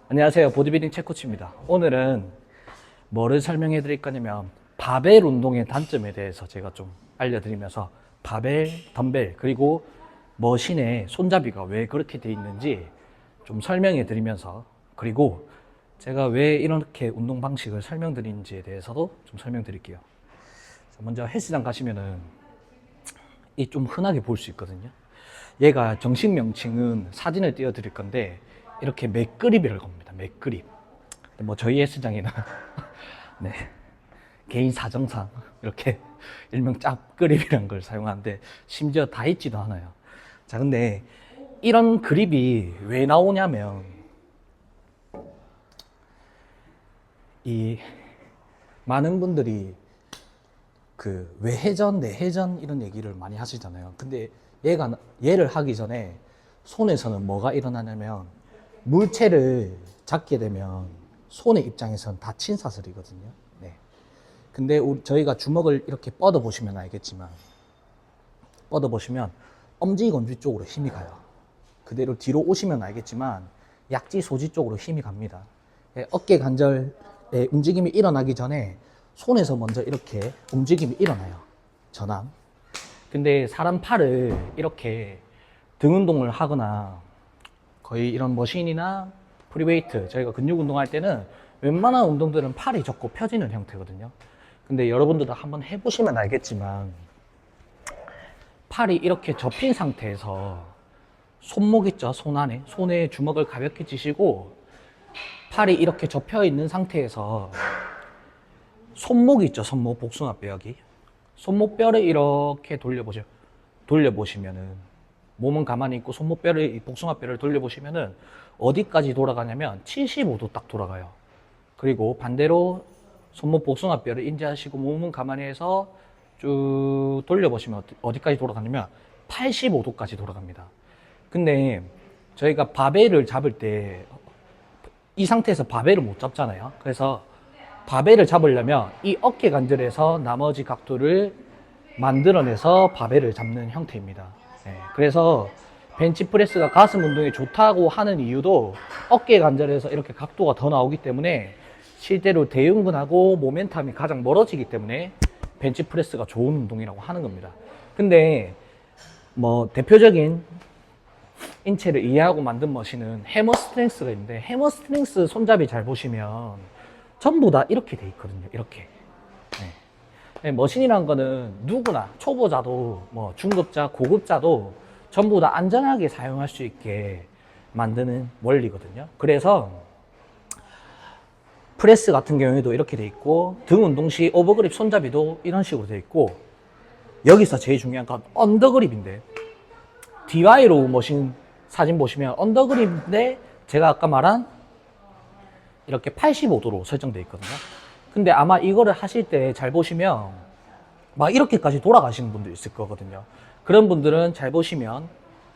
안녕하세요. 보디빌딩 최코치입니다. 오늘은 뭐를 설명해 드릴 거냐면 바벨 운동의 단점에 대해서 제가 좀 알려드리면서 바벨, 덤벨, 그리고 머신의 손잡이가 왜 그렇게 돼 있는지 좀 설명해 드리면서, 그리고 제가 왜 이렇게 운동 방식을 설명드리는지에 대해서도 좀 설명드릴게요. 먼저 헬스장 가시면은 이 좀 흔하게 볼 수 있거든요. 얘가 정식 명칭은 사진을 띄워 드릴 건데 이렇게 맥그립이라고 합니다. 맥그립. 뭐 저희 헬스장에는 네, 개인 사정상 이렇게 일명 짭그립이라는 걸 사용하는데 심지어 다 있지도 않아요. 자, 근데 이런 그립이 왜 나오냐면 이 많은 분들이 그 외회전, 내회전 이런 얘기를 많이 하시잖아요. 근데 얘를 하기 전에 손에서는 뭐가 일어나냐면 물체를 잡게 되면 손의 입장에서는 다친 사슬이거든요. 네. 근데 저희가 주먹을 이렇게 뻗어 보시면 알겠지만, 뻗어 보시면 엄지건지 쪽으로 힘이 가요. 그대로 뒤로 오시면 알겠지만 약지 소지 쪽으로 힘이 갑니다. 어깨 관절의 움직임이 일어나기 전에 손에서 먼저 이렇게 움직임이 일어나요. 전환. 근데 사람 팔을 이렇게 등 운동을 하거나 거의 이런 머신이나 프리웨이트, 저희가 근육 운동할 때는 웬만한 운동들은 팔이 접고 펴지는 형태거든요. 근데 여러분들도 한번 해보시면 알겠지만 팔이 이렇게 접힌 상태에서 손목 있죠? 손 안에. 손에 주먹을 가볍게 쥐시고 팔이 이렇게 접혀 있는 상태에서 손목 있죠? 손목, 복숭아뼈 여기. 손목뼈를 이렇게 돌려보시면은, 몸은 가만히 있고 손목뼈를, 복숭아뼈를 돌려보시면은 어디까지 돌아가냐면 75도 딱 돌아가요. 그리고 반대로 손목, 복숭아뼈를 인지하시고 몸은 가만히 해서 쭉 돌려보시면 어디까지 돌아가냐면 85도까지 돌아갑니다. 근데 저희가 바벨을 잡을 때 이 상태에서 바벨을 못 잡잖아요. 그래서 바벨을 잡으려면 이 어깨 관절에서 나머지 각도를 만들어내서 바벨을 잡는 형태입니다. 네, 그래서 벤치프레스가 가슴 운동에 좋다고 하는 이유도 어깨 관절에서 이렇게 각도가 더 나오기 때문에, 실제로 대흉근하고 모멘텀이 가장 멀어지기 때문에 벤치프레스가 좋은 운동이라고 하는 겁니다. 근데 뭐 대표적인 인체를 이해하고 만든 머신은 해머 스트렝스가 있는데, 해머 스트렝스 손잡이 잘 보시면 전부 다 이렇게 돼 있거든요. 이렇게. 네. 머신이란 거는 누구나, 초보자도 뭐 중급자, 고급자도 전부 다 안전하게 사용할 수 있게 만드는 원리거든요. 그래서 프레스 같은 경우에도 이렇게 돼 있고, 등 운동 시 오버그립 손잡이도 이런 식으로 돼 있고, 여기서 제일 중요한 건 언더그립인데, DY로 머신 사진 보시면 언더그립인데 제가 아까 말한 이렇게 85도로 설정되어 있거든요. 근데 아마 이거를 하실 때 잘 보시면 막 이렇게까지 돌아가시는 분도 있을 거거든요. 그런 분들은 잘 보시면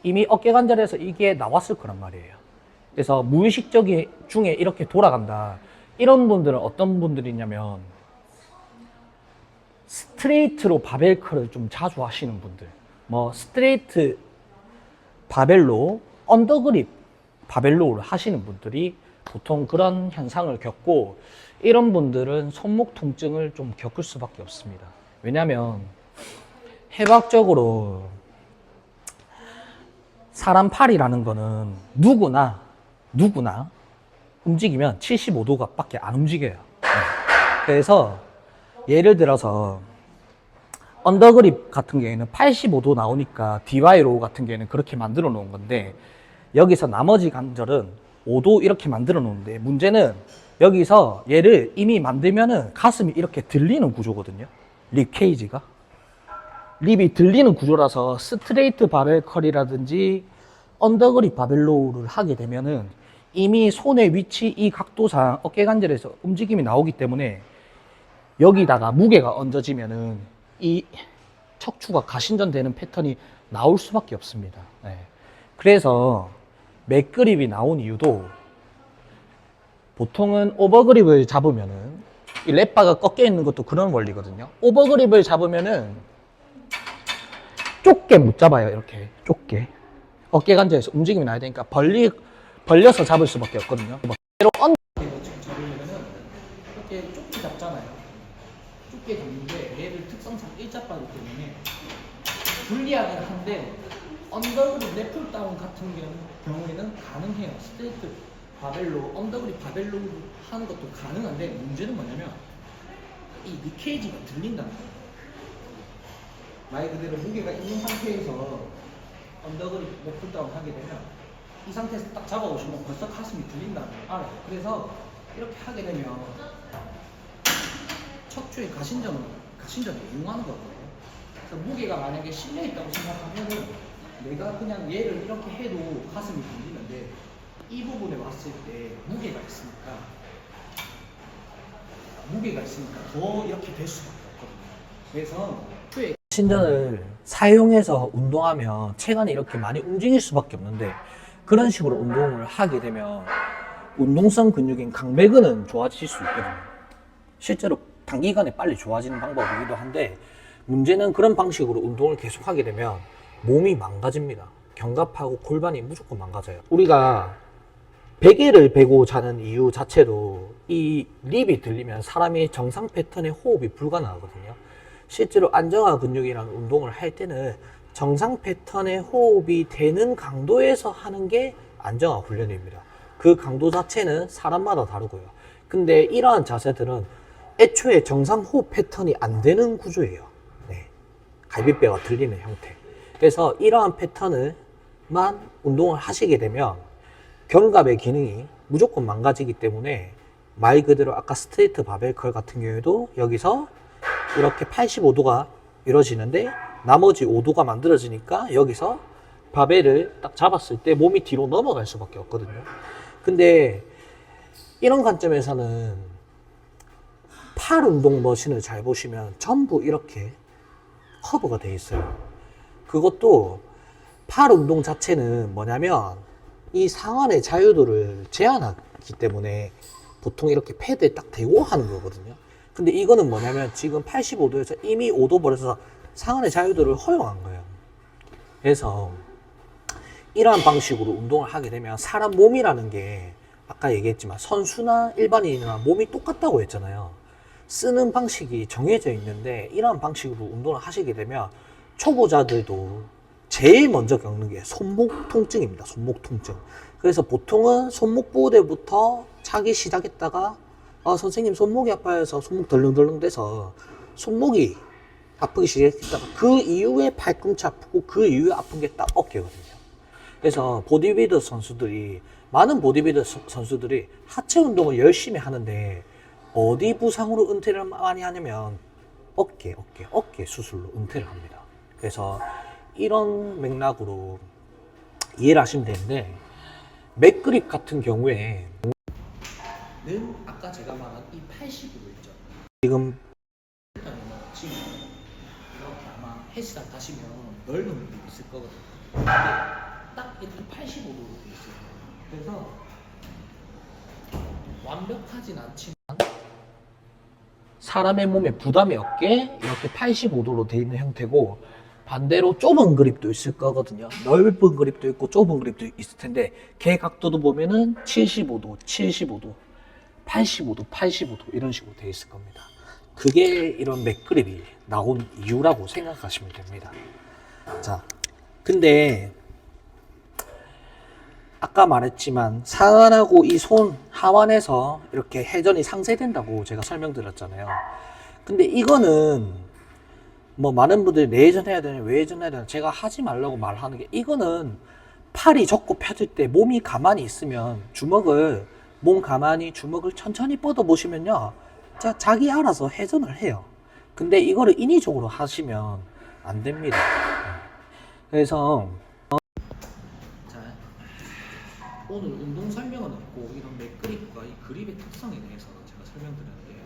이미 어깨 관절에서 이게 나왔을 거란 말이에요. 그래서 무의식 중에 이렇게 돌아간다. 이런 분들은 어떤 분들이냐면 스트레이트로 바벨 컬을 좀 자주 하시는 분들, 뭐 스트레이트 바벨로 언더그립 바벨로를 하시는 분들이 보통 그런 현상을 겪고, 이런 분들은 손목 통증을 좀 겪을 수밖에 없습니다. 왜냐하면 해부학적으로 사람 팔이라는 거는 누구나 움직이면 75도가 밖에 안 움직여요. 그래서 예를 들어서 언더그립 같은 경우에는 85도 나오니까 DY로 같은 경우에는 그렇게 만들어 놓은 건데, 여기서 나머지 관절은 5도 이렇게 만들어 놓는데, 문제는 여기서 얘를 이미 만들면은 가슴이 이렇게 들리는 구조거든요. 립 케이지가. 립이 들리는 구조라서 스트레이트 바벨 컬이라든지 언더그립 바벨로우를 하게 되면은 이미 손의 위치, 이 각도상 어깨 관절에서 움직임이 나오기 때문에 여기다가 무게가 얹어지면은 이 척추가 가신전되는 패턴이 나올 수밖에 없습니다. 네. 그래서 맥그립이 나온 이유도, 보통은 오버그립을 잡으면은 이 랫바가 꺾여 있는 것도 그런 원리거든요. 오버그립을 잡으면은 좁게 못 잡아요. 이렇게 좁게 어깨 관절에서 움직임이 나야 되니까 벌려서 잡을 수밖에 없거든요. 반대로 언더를 잡으려면은 이렇게 좁게 잡잖아요. 좁게 잡는데 얘를 특성상 일자바기 때문에 불리하긴 한데 언더그립 랩풀 다운 같은 경우에는 가능해요. 스트레이트 바벨로 언더그립 바벨로 하는 것도 가능한데 문제는 뭐냐면 이 리케이지가 들린다는 거예요. 말 그대로 무게가 있는 상태에서 언더그립 랩풀 다운 하게 되면 이 상태에서 딱 잡아오시면 벌써 가슴이 들린다는 걸 알아요. 그래서 이렇게 하게 되면 척추의 가신점을 이용하는 거거든요. 그래서 무게가 만약에 실려 있다고 생각하면은 내가 그냥 얘를 이렇게 해도 가슴이 들리는데 이 부분에 왔을 때 무게가 있으니까 더 이렇게 될 수밖에 없거든요. 그래서 신전을 사용해서 운동하면 체간이 이렇게 많이 움직일 수밖에 없는데 그런 식으로 운동을 하게 되면 운동성 근육인 강배근은 좋아질 수 있거든요. 실제로 단기간에 빨리 좋아지는 방법이기도 한데 문제는 그런 방식으로 운동을 계속 하게 되면 몸이 망가집니다. 견갑하고 골반이 무조건 망가져요. 우리가 베개를 베고 자는 이유 자체도 이 립이 들리면 사람이 정상 패턴의 호흡이 불가능하거든요. 실제로 안정화 근육이라는 운동을 할 때는 정상 패턴의 호흡이 되는 강도에서 하는 게 안정화 훈련입니다. 그 강도 자체는 사람마다 다르고요. 근데 이러한 자세들은 애초에 정상 호흡 패턴이 안 되는 구조예요. 네. 갈비뼈가 들리는 형태. 그래서 이러한 패턴을만 운동을 하시게 되면 견갑의 기능이 무조건 망가지기 때문에 말 그대로 아까 스트레이트 바벨 컬 같은 경우에도 여기서 이렇게 85도가 이루어지는데 나머지 5도가 만들어지니까 여기서 바벨을 딱 잡았을 때 몸이 뒤로 넘어갈 수밖에 없거든요. 근데 이런 관점에서는 팔 운동 머신을 잘 보시면 전부 이렇게 커브가 되어 있어요. 그것도 팔 운동 자체는 뭐냐면 이 상완의 자유도를 제한하기 때문에 보통 이렇게 패드에 딱 대고 하는 거거든요. 근데 이거는 뭐냐면 지금 85도에서 이미 5도 벌여서 상완의 자유도를 허용한 거예요. 그래서 이러한 방식으로 운동을 하게 되면 사람 몸이라는 게 아까 얘기했지만 선수나 일반인이나 몸이 똑같다고 했잖아요. 쓰는 방식이 정해져 있는데 이러한 방식으로 운동을 하시게 되면 초보자들도 제일 먼저 겪는 게 손목 통증입니다. 손목 통증. 그래서 보통은 손목 보호대부터 차기 시작했다가 선생님 손목이 아파서 손목 덜렁덜렁 돼서 손목이 아프기 시작했다가 그 이후에 팔꿈치 아프고 그 이후에 아픈 게 딱 어깨거든요. 그래서 보디빌더 선수들이 많은 보디빌더 선수들이 하체 운동을 열심히 하는데 어디 부상으로 은퇴를 많이 하냐면 어깨 수술로 은퇴를 합니다. 그래서 이런 맥락으로 이해를 하시면 되는데 맥그립 같은 경우에 는 아까 제가 말한 이 80으로 있죠. 지금 이렇게 아마 헬스장 가시면 넓은 그립이 있을 거거든요. 근데 딱 이렇게 85도로 되어 있어요. 그래서 완벽하진 않지만 사람의 몸에 부담이 없게 이렇게 85도로 되어 있는 형태고 반대로 좁은 그립도 있을 거거든요. 넓은 그립도 있고 좁은 그립도 있을 텐데 걔 각도도 보면은 75도, 85도 이런 식으로 되어 있을 겁니다. 그게 이런 맥그립이 나온 이유라고 생각하시면 됩니다. 자, 근데 아까 말했지만 상완하고 이 손 하완에서 이렇게 회전이 상쇄된다고 제가 설명드렸잖아요. 근데 이거는 뭐 많은 분들이 내전 해야 되냐 외전 해야 되냐 제가 하지 말라고 말하는 게 이거는 팔이 접고 펴질 때 몸이 가만히 있으면 몸 가만히 주먹을 천천히 뻗어 보시면요 자기 알아서 회전을 해요. 근데 이거를 인위적으로 하시면 안 됩니다. 그래서 오늘 운동 설명은 없고 이런 맥그립과 이 그립의 특성에 대해서 제가 설명드렸는데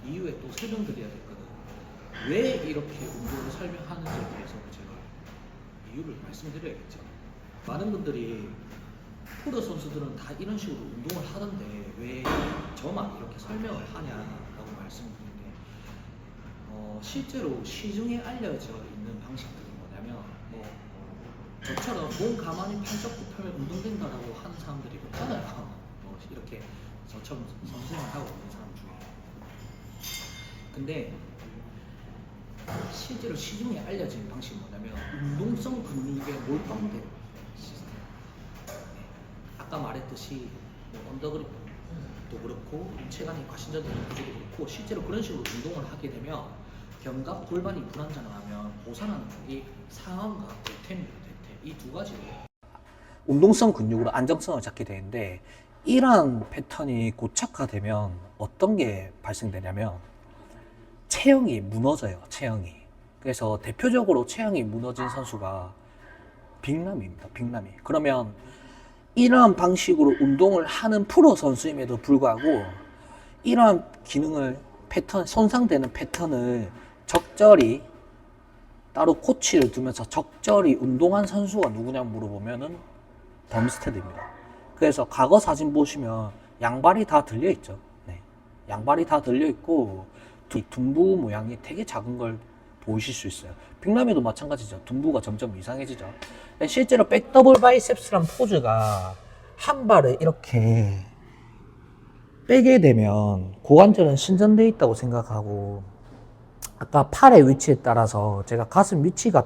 이후에 또 설명드려야 될 거는 왜 이렇게 운동을 설명하는지에 대해서 제가 이유를 말씀드려야겠죠. 많은 분들이 프로 선수들은 다 이런 식으로 운동을 하던데 왜 저만 이렇게 설명을 하냐라고 말씀드리는데 실제로 시중에 알려져 있는 방식들이 뭐냐면 저처럼 몸 가만히 팔 접고 펴면 운동된다라고 하는 사람들이 많잖아요. 이렇게 저처럼 선생을 하고 있는 사람 중에. 근데 실제로 시중에 알려진 방식이 뭐냐면 운동성 근육에 몰빵된 시스템. 아까 말했듯이 뭐 언더그립도 그렇고 체간이 과신전도 구조도 그렇고 실제로 그런 식으로 운동을 하게 되면 견갑 골반이 불안정하면 보상하는 쪽이 상완과 대퇴입니다. 대퇴. 이 두 가지로 운동성 근육으로 안정성을 잡게 되는데 이러한 패턴이 고착화되면 어떤 게 발생되냐면 체형이 무너져요. 체형이. 그래서 대표적으로 체형이 무너진 선수가 빅남입니다. 빅남이. 그러면 이러한 방식으로 운동을 하는 프로 선수임에도 불구하고 이러한 기능을 패턴, 손상되는 패턴을 적절히 따로 코치를 두면서 적절히 운동한 선수가 누구냐 물어보면은 범스테드입니다. 그래서 과거 사진 보시면 양발이 다 들려 있죠. 네. 양발이 다 들려 있고 둔부 모양이 되게 작은 걸 보이실 수 있어요. 빅남에도 마찬가지죠. 둔부가 점점 이상해지죠. 실제로 백더블 바이셉스란 포즈가 한 발을 이렇게 빼게 되면 고관절은 신전되어 있다고 생각하고 아까 팔의 위치에 따라서 제가 가슴 위치가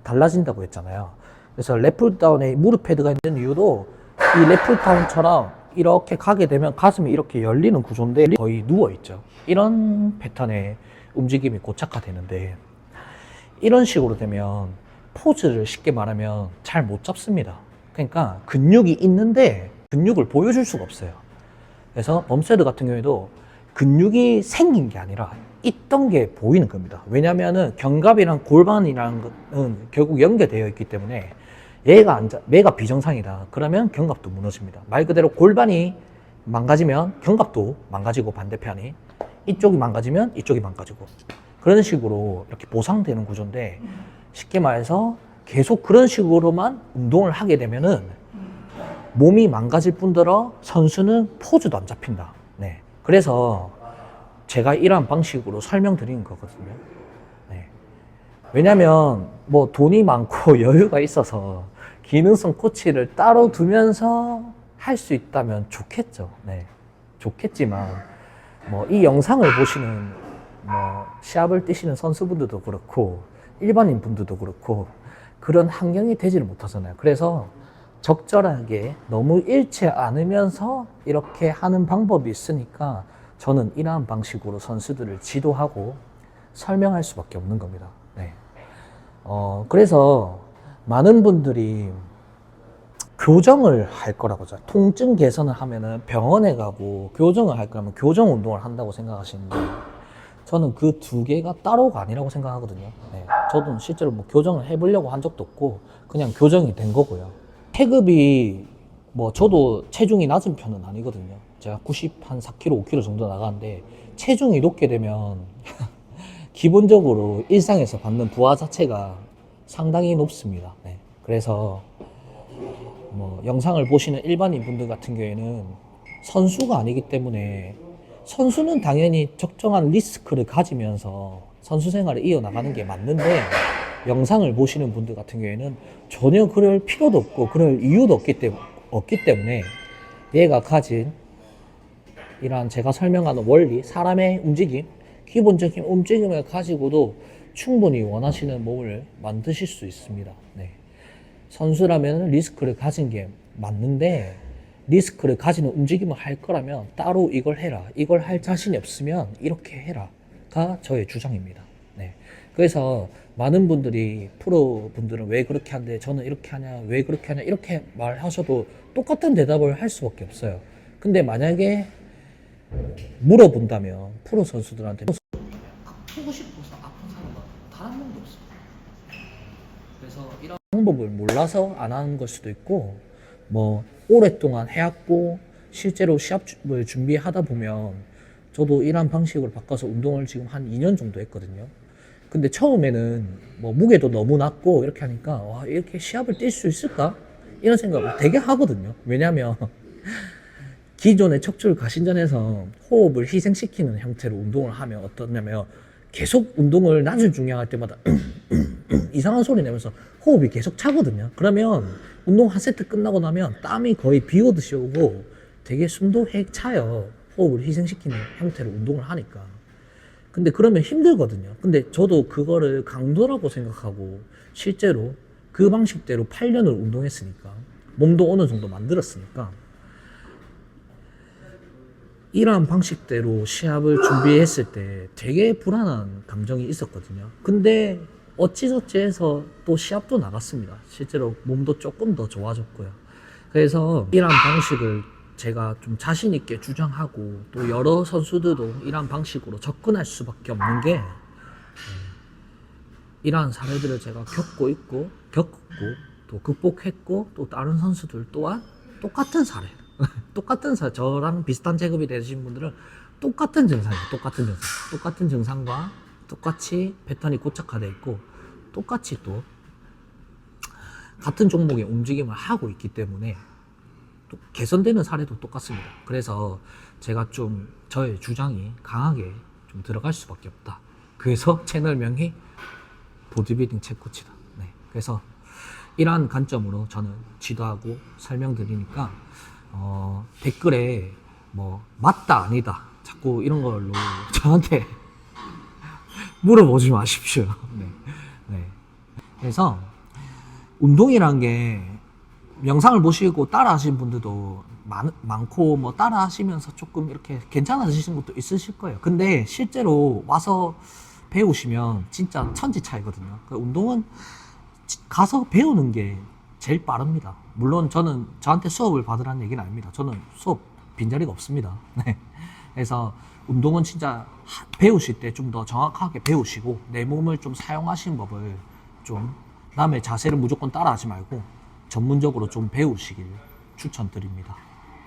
달라진다고 했잖아요. 그래서 랩풀다운에 무릎 패드가 있는 이유도 이 랩풀다운처럼 이렇게 가게 되면 가슴이 이렇게 열리는 구조인데 거의 누워있죠. 이런 패턴의 움직임이 고착화되는데 이런 식으로 되면 포즈를 쉽게 말하면 잘 못 잡습니다. 그러니까 근육이 있는데 근육을 보여줄 수가 없어요. 그래서 범스테드 같은 경우에도 근육이 생긴 게 아니라 있던 게 보이는 겁니다. 왜냐면은 견갑이랑 골반이라는 것은 결국 연결되어 있기 때문에 얘가 비정상이다. 그러면 견갑도 무너집니다. 말 그대로 골반이 망가지면 견갑도 망가지고 반대편이 이쪽이 망가지면 이쪽이 망가지고 그런 식으로 이렇게 보상되는 구조인데 쉽게 말해서 계속 그런 식으로만 운동을 하게 되면은 몸이 망가질 뿐더러 선수는 포즈도 안 잡힌다. 네. 그래서 제가 이러한 방식으로 설명드리는 거거든요. 네. 왜냐면 뭐 돈이 많고 여유가 있어서 기능성 코치를 따로 두면서 할 수 있다면 좋겠죠. 네. 좋겠지만 뭐 이 영상을 보시는 뭐 시합을 뛰시는 선수분들도 그렇고 일반인 분들도 그렇고 그런 환경이 되지를 못하잖아요. 그래서 적절하게 너무 잃지 않으면서 이렇게 하는 방법이 있으니까 저는 이러한 방식으로 선수들을 지도하고 설명할 수밖에 없는 겁니다. 네. 그래서 많은 분들이 교정을 할 거라고 하죠. 통증 개선을 하면은 병원에 가고 교정을 할 거면 교정 운동을 한다고 생각하시는데 저는 그 두 개가 따로가 아니라고 생각하거든요. 네. 저도 실제로 뭐 교정을 해보려고 한 적도 없고 그냥 교정이 된 거고요. 체급이 뭐 저도 체중이 낮은 편은 아니거든요. 제가 94kg, 5kg 정도 나가는데 체중이 높게 되면 기본적으로 일상에서 받는 부하 자체가 상당히 높습니다. 네. 그래서 뭐 영상을 보시는 일반인 분들 같은 경우에는 선수가 아니기 때문에 선수는 당연히 적정한 리스크를 가지면서 선수 생활을 이어나가는 게 맞는데 영상을 보시는 분들 같은 경우에는 전혀 그럴 필요도 없고 그럴 이유도 없기 때문에 얘가 가진 이러한 제가 설명하는 원리, 사람의 움직임, 기본적인 움직임을 가지고도 충분히 원하시는 몸을 만드실 수 있습니다. 네. 선수라면 리스크를 가진 게 맞는데 리스크를 가지는 움직임을 할 거라면 따로 이걸 해라. 이걸 할 자신이 없으면 이렇게 해라가 저의 주장입니다. 네. 그래서 많은 분들이 프로 분들은 왜 그렇게 하는데 저는 이렇게 하냐, 왜 그렇게 하냐 이렇게 말하셔도 똑같은 대답을 할 수밖에 없어요. 근데 만약에 물어본다면 프로 선수들한테 아프고 싶어서 아픈 사람은 단 한 명도 없어요. 그래서 이런 방법을 몰라서 안 하는 걸 수도 있고 뭐 오랫동안 해왔고 실제로 시합을 준비하다 보면 저도 이런 방식으로 바꿔서 운동을 지금 한 2년 정도 했거든요. 근데 처음에는 뭐 무게도 너무 낮고 이렇게 하니까 와 이렇게 시합을 뛸 수 있을까? 이런 생각을 되게 하거든요. 왜냐면 기존의 척추 가신전에서 호흡을 희생시키는 형태로 운동을 하면 어떠냐면 계속 운동을 낮은 중량 할 때마다 이상한 소리 내면서 호흡이 계속 차거든요. 그러면 운동 한 세트 끝나고 나면 땀이 거의 비 오듯이 오고 되게 숨도 핵 차요. 호흡을 희생시키는 형태로 운동을 하니까. 근데 그러면 힘들거든요. 근데 저도 그거를 강도라고 생각하고 실제로 그 방식대로 8년을 운동했으니까 몸도 어느 정도 만들었으니까 이러한 방식대로 시합을 준비했을 때 되게 불안한 감정이 있었거든요. 근데 어찌저찌 해서 또 시합도 나갔습니다. 실제로 몸도 조금 더 좋아졌고요. 그래서 이러한 방식을 제가 좀 자신 있게 주장하고 또 여러 선수들도 이러한 방식으로 접근할 수밖에 없는 게 이러한 사례들을 제가 겪고 또 극복했고 또 다른 선수들 또한 똑같은 사례 똑같은 사례, 저랑 비슷한 체급이 되신 분들은 똑같은 증상이에요. 똑같은 증상과 똑같이 패턴이 고착화되어 있고 똑같이 또 같은 종목의 움직임을 하고 있기 때문에 또 개선되는 사례도 똑같습니다. 그래서 제가 좀 저의 주장이 강하게 좀 들어갈 수밖에 없다. 그래서 채널명이 보디빌딩 책코치다. 네. 그래서 이러한 관점으로 저는 지도하고 설명드리니까 댓글에 뭐 맞다 아니다 자꾸 이런 걸로 저한테 물어보지 마십시오. 네. 네. 그래서 운동이란 게 영상을 보시고 따라 하신 분들도 많고 뭐 따라 하시면서 조금 이렇게 괜찮아지시는 것도 있으실 거예요. 근데 실제로 와서 배우시면 진짜 천지 차이거든요. 운동은 가서 배우는 게 제일 빠릅니다. 물론 저는 저한테 수업을 받으라는 얘기는 아닙니다. 저는 수업 빈자리가 없습니다. 네. 그래서 운동은 진짜 배우실 때 좀 더 정확하게 배우시고 내 몸을 좀 사용하시는 법을 좀 남의 자세를 무조건 따라 하지 말고 전문적으로 좀 배우시길 추천드립니다.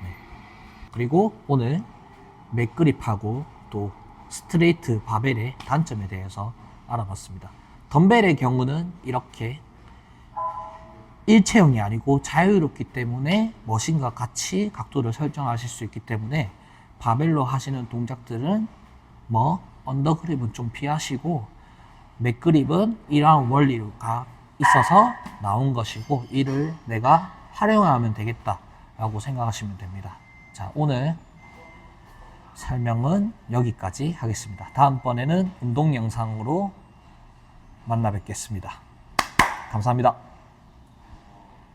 네. 그리고 오늘 맥그립하고 또 스트레이트 바벨의 단점에 대해서 알아봤습니다. 덤벨의 경우는 이렇게 일체형이 아니고 자유롭기 때문에 머신과 같이 각도를 설정하실 수 있기 때문에 바벨로 하시는 동작들은 뭐 언더그립은 좀 피하시고 맥그립은 이러한 원리가 있어서 나온 것이고 이를 내가 활용하면 되겠다 라고 생각하시면 됩니다. 자, 오늘 설명은 여기까지 하겠습니다. 다음번에는 운동 영상으로 만나 뵙겠습니다. 감사합니다.